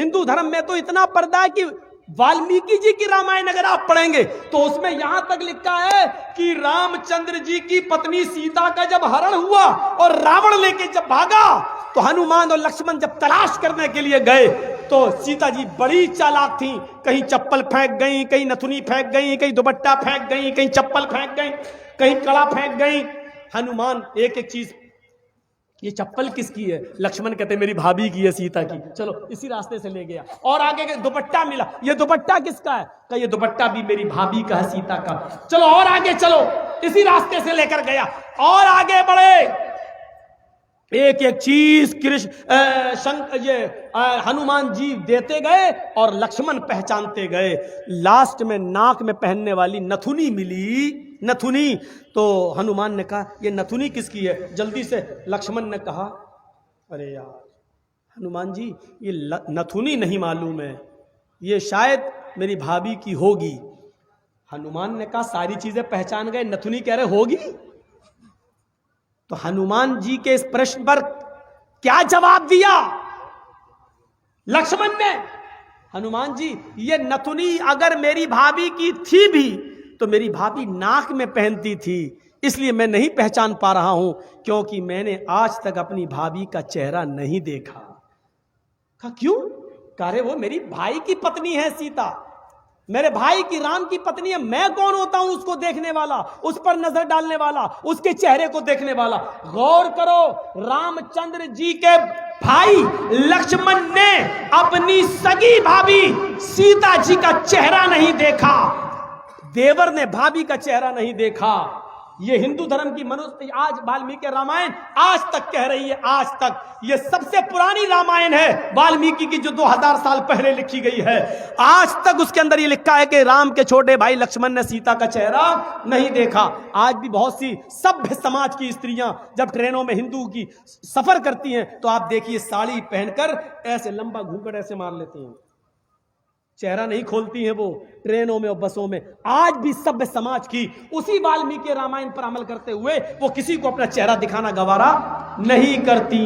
हिंदू धर्म में तो इतना पर्दा है कि वाल्मीकि जी की रामायण अगर आप पढ़ेंगे तो उसमें यहां तक लिखा है कि रामचंद्र जी की पत्नी सीता का जब हरण हुआ और रावण लेके जब भागा तो हनुमान और लक्ष्मण जब तलाश करने के लिए गए तो सीता जी बड़ी चालाक थी, कहीं चप्पल फेंक गई, कहीं नथुनी फेंक गई, कहीं दुपट्टा फेंक गई, कहीं चप्पल फेंक गई, कहीं कड़ा फेंक गई। हनुमान एक एक चीज, ये चप्पल किसकी है? लक्ष्मण कहते मेरी भाभी की है, सीता की। चलो इसी रास्ते से ले गया। और आगे के दुपट्टा मिला, ये दुपट्टा किसका है? कहा ये दुपट्टा भी मेरी भाभी का है, सीता का। चलो और आगे चलो, इसी रास्ते से लेकर गया। और आगे बढ़े, एक एक चीज हनुमान जी देते गए और लक्ष्मण पहचानते गए। लास्ट में नाक में पहनने वाली नथुनी मिली, नथुनी। तो हनुमान ने कहा ये नथुनी किसकी है? जल्दी से लक्ष्मण ने कहा अरे यार हनुमान जी ये नथुनी नहीं मालूम है, ये शायद मेरी भाभी की होगी। हनुमान ने कहा सारी चीजें पहचान गए, नथुनी कह रहे होगी। तो हनुमान जी के इस प्रश्न पर क्या जवाब दिया लक्ष्मण ने? हनुमान जी ये नथुनी अगर मेरी भाभी की थी भी तो मेरी भाभी नाक में पहनती थी, इसलिए मैं नहीं पहचान पा रहा हूं, क्योंकि मैंने आज तक अपनी भाभी का चेहरा नहीं देखा। कहा क्यों? कह रहे वो मेरी भाई की पत्नी है सीता, मेरे भाई की राम की पत्नी है। मैं कौन होता हूं उसको देखने वाला, उस पर नजर डालने वाला, उसके चेहरे को देखने वाला? गौर करो, रामचंद्र जी के भाई लक्ष्मण ने अपनी सगी भाभी सीता जी का चेहरा नहीं देखा, देवर ने भाभी का चेहरा नहीं देखा। ये हिंदू धर्म की मनुष्य आज वाल्मीकि रामायण आज तक कह रही है, आज तक ये सबसे पुरानी रामायण है वाल्मीकि की, जो 2000 साल पहले लिखी गई है। आज तक उसके अंदर ये लिखा है कि राम के छोटे भाई लक्ष्मण ने सीता का चेहरा नहीं देखा। आज भी बहुत सी सभ्य समाज की स्त्रियां जब ट्रेनों में हिंदू की सफर करती हैं तो आप देखिए साड़ी पहनकर ऐसे लंबा घूंघट ऐसे मार लेती हैं, चेहरा नहीं खोलती हैं वो ट्रेनों में और बसों में। आज भी सभ्य समाज की उसी वाल्मीकि रामायण पर अमल करते हुए वो किसी को अपना चेहरा दिखाना गवारा नहीं करती।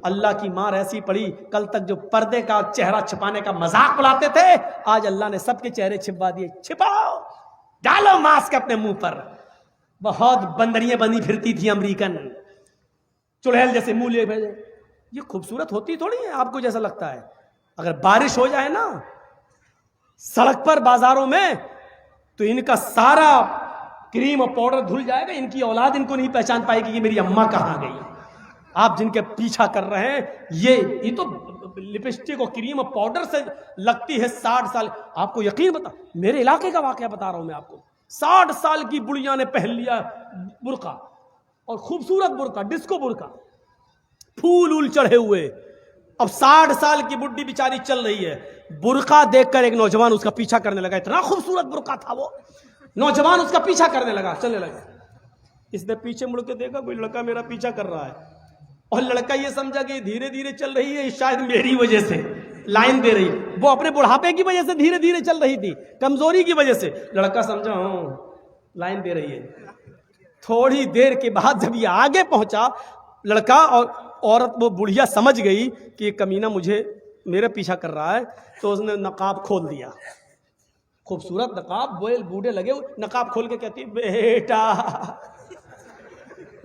अल्लाह की मार ऐसी पड़ी, कल तक जो पर्दे का चेहरा छिपाने का मजाक उड़ाते थे, आज अल्लाह ने सबके चेहरे छिपा दिए। छिपाओ, डालो मास्क अपने मुंह पर। बहुत बंदरियां बनी फिरती थी अमेरिकन, चुड़ैल जैसे मुंह लिए भेजे। ये खूबसूरत होती थोड़ी है आपको जैसा लगता है। अगर बारिश हो जाए ना सड़क पर बाजारों में तो इनका सारा क्रीम और पाउडर धुल जाएगा, इनकी औलाद इनको नहीं पहचान पाएगी कि मेरी अम्मा कहां गई। आप जिनके पीछा कर रहे हैं ये तो लिपस्टिक और क्रीम और पाउडर से लगती है 60 साल। आपको यकीन बता, मेरे इलाके का वाकया बता रहा हूं मैं आपको। 60 साल की बुढ़िया ने पहन लिया बुर्का, और खूबसूरत बुर्का, डिस्को बुर्का, फूल उल चढ़े हुए। अब 60 साल की बुढ़ी बेचारी चल रही है, बुर्का देखकर एक नौजवान उसका पीछा करने लगा। इतना खूबसूरत बुर्का था वो, नौजवान उसका पीछा करने लगा, चलने लगा। इसने पीछे मुड़ के देखा कोई लड़का मेरा पीछा कर रहा है, और लड़का ये समझा कि धीरे धीरे चल रही है, शायद मेरी वजह से लाइन दे रही है। वो अपने बुढ़ापे की वजह से धीरे धीरे चल रही थी, कमजोरी की वजह से। लड़का समझा लाइन दे रही है। थोड़ी देर के बाद जब ये आगे पहुंचा, लड़का और औरत, वो बुढ़िया समझ गई कि ये कमीना मुझे मेरा पीछा कर रहा है, तो उसने नकाब खोल दिया। खूबसूरत नकाब, बोल बूढ़े लगे, नकाब खोल के कहती बेटा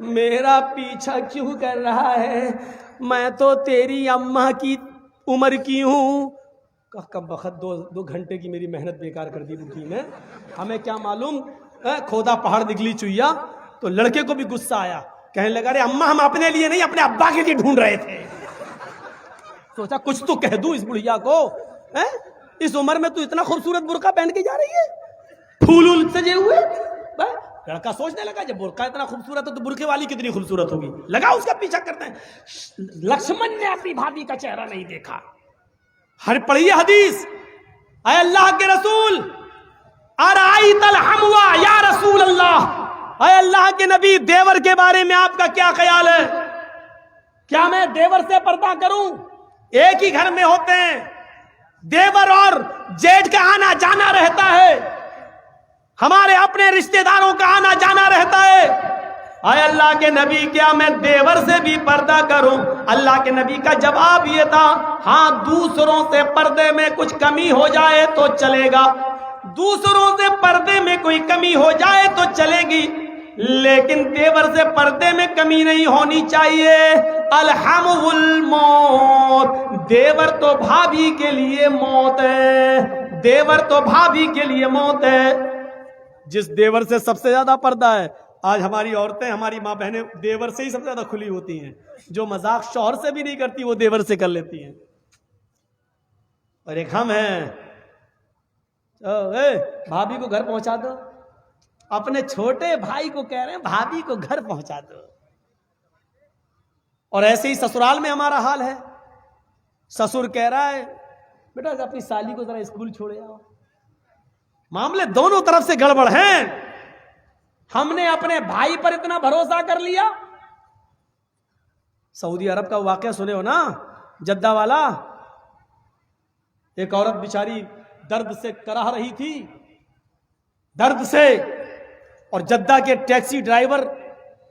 मेरा पीछा क्यों कर रहा है, मैं तो तेरी अम्मा की उम्र की हूं। कब वक्त 2 घंटे की मेरी मेहनत बेकार कर दी बुद्धि ने, हमें क्या मालूम खोदा पहाड़ निकली चुईया। तो लड़के को भी गुस्सा आया, कहने लगा अरे अम्मा हम अपने लिए नहीं अपने अब्बा के लिए ढूंढ रहे थे। सोचा कुछ तो कह दूं इस बुढ़िया को, इस उम्र में तू इतना खूबसूरत बुर्का पहन के जा रही है, फूल सजे हुए। लड़का सोचने लगा जब बुर्का इतना खूबसूरत है तो बुर्के वाली कितनी खूबसूरत होगी, लगा उसका पीछा करते हैं। लक्ष्मण ने अपनी भाभी का चेहरा नहीं देखा। हर पढ़िए हदीस, अय अल्लाह के रसूल अराइतल हमवा या रसूल अल्लाह, अय अल्लाह के नबी देवर के बारे में आपका क्या ख्याल है? क्या मैं देवर से पर्दा करूं? एक ही घर में होते हैं, देवर और जेठ का आना जाना रहता है, हमारे अपने रिश्तेदारों का आना जाना रहता है। आए अल्लाह के नबी, क्या मैं देवर से भी पर्दा करूं? अल्लाह के नबी का जवाब ये था, हाँ दूसरों से पर्दे में कुछ कमी हो जाए तो चलेगा, दूसरों से पर्दे में कोई कमी हो जाए तो चलेगी, लेकिन देवर से पर्दे में कमी नहीं होनी चाहिए। अलहमुल मौत, देवर तो भाभी के लिए मौत है, देवर तो भाभी के लिए मौत है। जिस देवर से सबसे ज्यादा पर्दा है, आज हमारी औरतें, हमारी माँ बहनें देवर से ही सबसे ज्यादा खुली होती हैं। जो मजाक शौहर से भी नहीं करती वो देवर से कर लेती हैं। और एक हम हैं, भाभी को घर पहुंचा दो, अपने छोटे भाई को कह रहे हैं भाभी को घर पहुंचा दो। और ऐसे ही ससुराल में हमारा हाल है। ससुर कह रहा है बेटा अपनी साली को जरा स्कूल छोड़े आओ। मामले दोनों तरफ से गड़बड़ हैं। हमने अपने भाई पर इतना भरोसा कर लिया। सऊदी अरब का वाकया सुने हो ना, जद्दा वाला। एक औरत बेचारी दर्द से कराह रही थी, दर्द से, और जद्दा के टैक्सी ड्राइवर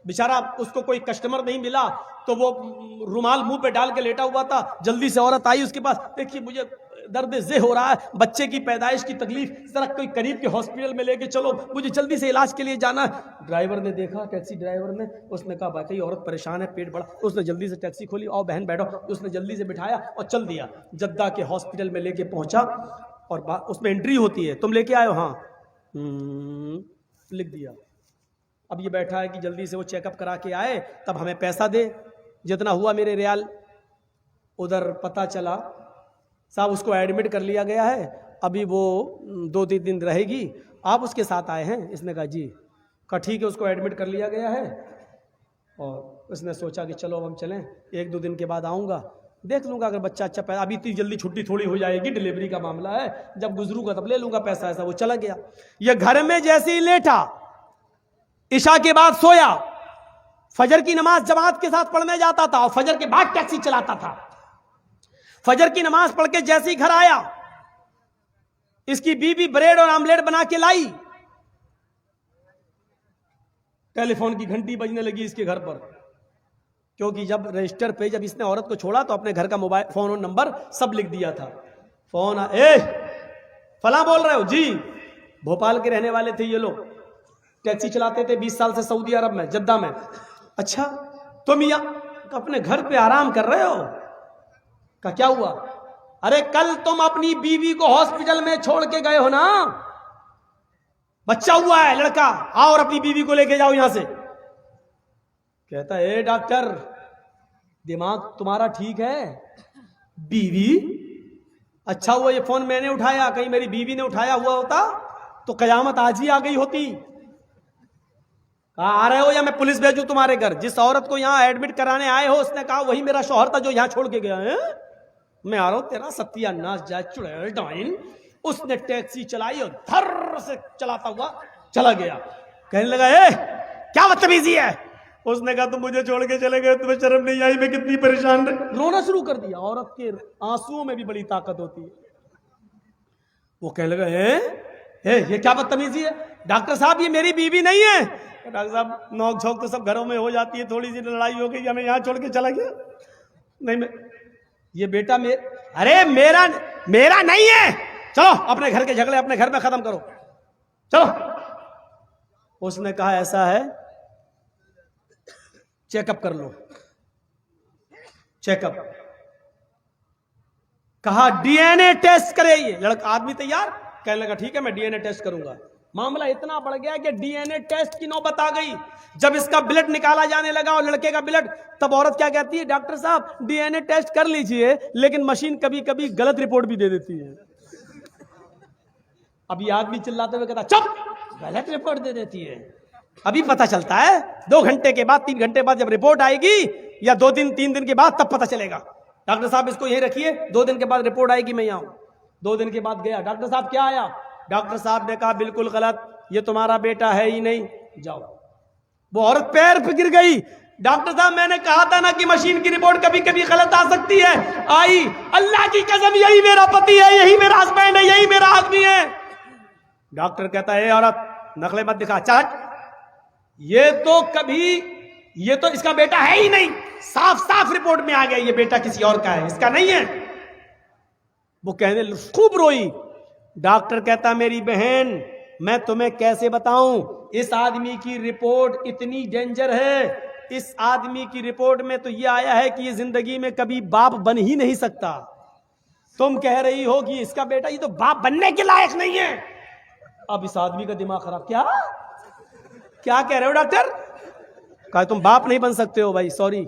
बेचारा, उसको कोई कस्टमर नहीं मिला तो वो रुमाल मुंह पे डाल के लेटा हुआ था। जल्दी से औरत आई उसके पास, देखिए मुझे दर्द जे हो रहा है, बच्चे की पैदाइश की तकलीफ, जरा कोई करीब के हॉस्पिटल में लेके चलो, मुझे जल्दी से इलाज के लिए जाना है। ड्राइवर ने देखा, टैक्सी ड्राइवर ने, उसने कहा भाई औरत परेशान है, पेट बड़ा। उसने जल्दी से टैक्सी खोली, आओ बहन बैठो, उसने जल्दी से बिठाया और चल दिया। जद्दा के हॉस्पिटल में लेके पहुंचा और उसमें एंट्री होती है, तुम लेके आए हो? हाँ, लिख दिया। अब ये बैठा है कि जल्दी से वो चेकअप करा के आए, तब हमें पैसा दे, जितना हुआ मेरे रियाल। उधर पता चला साहब उसको एडमिट कर लिया गया है, अभी वो 2-3 दिन रहेगी, आप उसके साथ आए हैं? इसने कहा जी। कहा ठीक है, उसको एडमिट कर लिया गया है। और उसने सोचा कि चलो अब हम चलें, 1-2 दिन के बाद आऊँगा, देख लूँगा अगर बच्चा अच्छा पैदा, अभी इतनी जल्दी छुट्टी थोड़ी हो जाएगी, डिलीवरी का मामला है, जब गुजरूंगा तब ले लूँगा पैसा। ऐसा वो चला गया। ये घर में जैसे ही लेटा, इशा के बाद सोया, फजर की नमाज जमात के साथ पढ़ने जाता था और फजर के बाद टैक्सी चलाता था। फजर की नमाज पढ़ के जैसे ही घर आया, इसकी बीवी ब्रेड और आमलेट बना के लाई। टेलीफोन की घंटी बजने लगी इसके घर पर, क्योंकि जब रजिस्टर पे जब इसने औरत को छोड़ा तो अपने घर का मोबाइल फोन और नंबर सब लिख दिया था। फोन फला बोल रहे हो जी? भोपाल के रहने वाले थे ये लोग, टैक्सी चलाते थे 20 साल से सऊदी अरब में, जद्दा में। अच्छा तुम या अपने घर पे आराम कर रहे हो? का क्या हुआ? अरे कल तुम अपनी बीवी को हॉस्पिटल में छोड़ के गए हो ना, बच्चा हुआ है लड़का, आओ और अपनी बीवी को लेके जाओ यहां से। कहता है डॉक्टर दिमाग तुम्हारा ठीक है? बीवी? अच्छा हुआ ये फोन मैंने उठाया, कहीं मेरी बीवी ने उठाया हुआ होता तो कयामत आज ही आ गई होती। कहा आ रहे हो या मैं पुलिस भेजूं तुम्हारे घर? जिस औरत को यहां एडमिट कराने आए हो उसने कहा वही मेरा शौहर था जो यहां छोड़ के गया है। मैं आ रहा हूं, तेरा सत्यानाश जाए चुड़ैल डाइन। उसने टैक्सी चलाई और धर से चलाता हुआ चला गया। कहने लगा क्या बदतमीजी है? उसने कहा तुम मुझे छोड़ के चले गए, तुम्हें शर्म नहीं आई? मैं कितनी परेशान रही। रोना शुरू कर दिया। औरत के आंसुओं में भी बड़ी ताकत होती है। वो कहने लगा ये क्या बदतमीजी है? डॉक्टर साहब ये मेरी बीवी नहीं है। डॉक्टर साहब नोक झोंक तो सब घरों में हो जाती है, थोड़ी सी लड़ाई हो गई, हमें यहाँ छोड़ के चला गया। नहीं मैं ये बेटा अरे मेरा नहीं है, चलो अपने घर के झगड़े अपने घर में खत्म करो, चलो। उसने कहा ऐसा है चेकअप कर लो। चेकअप कहा डीएनए टेस्ट करे। ये लड़का आदमी तैयार, कहने लगा ठीक है मैं डीएनए टेस्ट करूंगा। मामला इतना बढ़ गया कि डीएनए टेस्ट की नौबत आ गई। जब इसका ब्लड निकाला जाने लगा और लड़के का ब्लड, तब औरत क्या कहती है डॉक्टर साहब डीएनए टेस्ट कर लीजिए, लेकिन मशीन कभी कभी गलत रिपोर्ट भी दे देती है। अब ये आदमी चिल्लाते हुए कहता चुप, गलत रिपोर्ट दे देती है। अभी पता चलता है 2 घंटे के बाद 3 घंटे बाद जब रिपोर्ट आएगी, या 2 दिन 3 दिन के बाद, तब पता चलेगा। डॉक्टर साहब इसको यहीं रखिए, 2 दिन के बाद रिपोर्ट आएगी, मैं यहाँ हूं। 2 दिन के बाद गया, डॉक्टर साहब क्या आया? डॉक्टर साहब ने कहा बिल्कुल गलत, ये तुम्हारा बेटा है ही नहीं, जाओ। वो औरत पैर पे गिर गई। डॉक्टर साहब मैंने कहा था ना कि मशीन की रिपोर्ट कभी कभी गलत आ सकती है। आई, अल्लाह की कसम यही मेरा पति है, यही मेरा हस्बैंड है, यही मेरा आदमी है। डॉक्टर कहता है औरत नकले मत दिखा, चल ये तो इसका बेटा है ही नहीं, साफ साफ रिपोर्ट में आ गया ये बेटा किसी और का है, इसका नहीं है। वो कहने खूब रोई। डॉक्टर कहता मेरी बहन मैं तुम्हें कैसे बताऊं, इस आदमी की रिपोर्ट इतनी डेंजर है, इस आदमी की रिपोर्ट में तो ये आया है कि ये जिंदगी में कभी बाप बन ही नहीं सकता। तुम कह रही हो कि इसका बेटा ये तो बाप बनने के लायक नहीं है। अब इस आदमी का दिमाग खराब। क्या कह रहे हो डॉक्टर? कहा तुम बाप नहीं बन सकते हो भाई, सॉरी।